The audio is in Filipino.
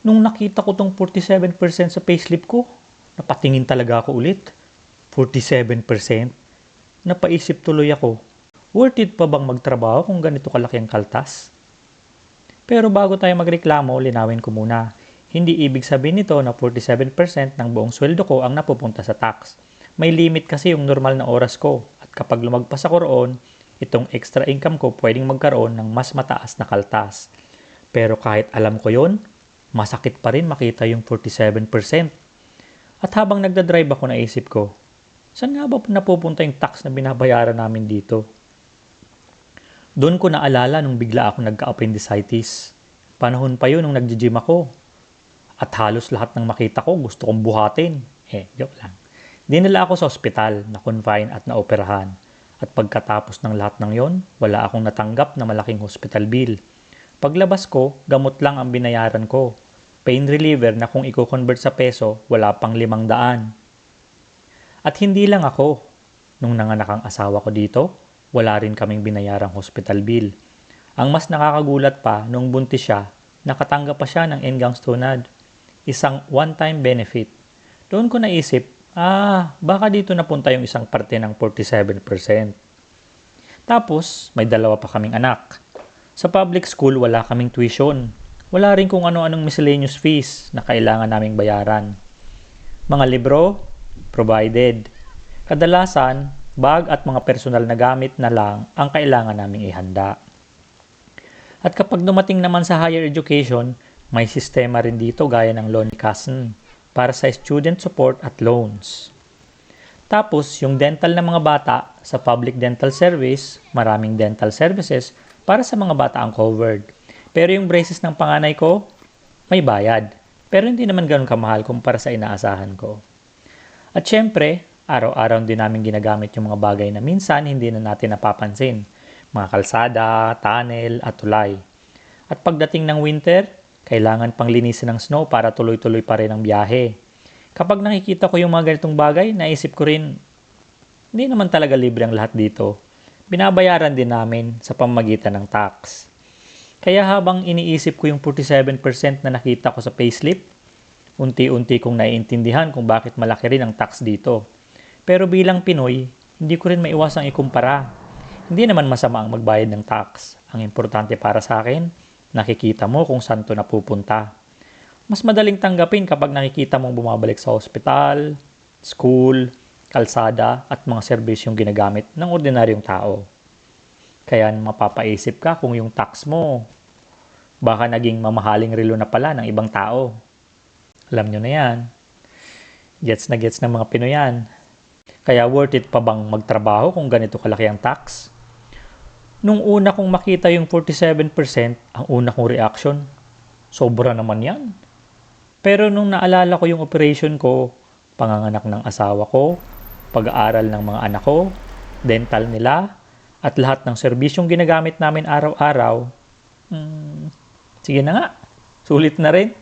Nung nakita ko tong 47% sa payslip ko, napatingin talaga ako ulit. 47%? Napaisip tuloy ako, worth it pa bang magtrabaho kung ganito kalaki ang kaltas? Pero bago tayo magreklamo, linawin ko muna. Hindi ibig sabihin nito na 47% ng buong sweldo ko ang napupunta sa tax. May limit kasi yung normal na oras ko at kapag lumagpas ako roon, itong extra income ko pwedeng magkaroon ng mas mataas na kaltas. Pero kahit alam ko yon, masakit pa rin makita yung 47%. At habang nagdadrive ako naisip ko, saan nga ba napupunta yung tax na binabayaran namin dito? Doon ko naalala nung bigla ako nagka-appendicitis. Panahon pa yun nung nag-gym ako. At halos lahat ng makita ko gusto kong buhatin. Joke lang. Dinala ako sa ospital, na-confine at na-operahan. At pagkatapos ng lahat ng yon, wala akong natanggap na malaking hospital bill. Paglabas ko, gamot lang ang binayaran ko. Pain reliever na kung i-convert sa peso, wala pang 500. At hindi lang ako. Nung nanganak ang asawa ko dito, wala rin kaming binayarang hospital bill. Ang mas nakakagulat pa, nung buntis siya, nakatanggap pa siya ng Engang Stunad. Isang one-time benefit. Doon ko naisip, baka dito napunta yung isang parte ng 47%. Tapos, may dalawa pa kaming anak. Sa public school, wala kaming tuition. Wala rin kung ano-anong miscellaneous fees na kailangan naming bayaran. Mga libro, provided. Kadalasan, bag at mga personal na gamit na lang ang kailangan naming ihanda. At kapag dumating naman sa higher education, may sistema rin dito gaya ng loan cousin para sa student support at loans. Tapos, yung dental ng mga bata sa public dental service, maraming dental services para sa mga bata ang covered. Pero yung braces ng panganay ko, may bayad. Pero hindi naman ganun kamahal kumpara sa inaasahan ko. At syempre, araw-araw din namin ginagamit yung mga bagay na minsan hindi na natin napapansin. Mga kalsada, tunnel, at tulay. At pagdating ng winter, kailangan pang linisin ng snow para tuloy-tuloy pa rin ang biyahe. Kapag nakikita ko yung mga ganitong bagay, naisip ko rin, hindi naman talaga libre ang lahat dito. Binabayaran din namin sa pamamagitan ng tax. Kaya habang iniisip ko yung 47% na nakita ko sa payslip, unti-unti kong naiintindihan kung bakit malaki rin ang tax dito. Pero bilang Pinoy, hindi ko rin maiwasang ikumpara. Hindi naman masama ang magbayad ng tax. Ang importante para sa akin, nakikita mo kung saan to napupunta. Mas madaling tanggapin kapag nakikita mong bumabalik sa ospital, school, kalsada at mga serbisyong ginagamit ng ordinaryong tao. Kaya mapapaisip ka kung yung tax mo baka naging mamahaling relo na pala ng ibang tao. Alam nyo na yan. Gets na gets ng mga Pinoy yan. Kaya worth it pa bang magtrabaho kung ganito kalaki ang tax? Nung una kong makita yung 47%, ang una kong reaction, sobra naman yan. Pero nung naalala ko yung operation ko, panganganak ng asawa ko, pag-aaral ng mga anak ko, dental nila, at lahat ng serbisyong ginagamit namin araw-araw, sige na nga, sulit na rin.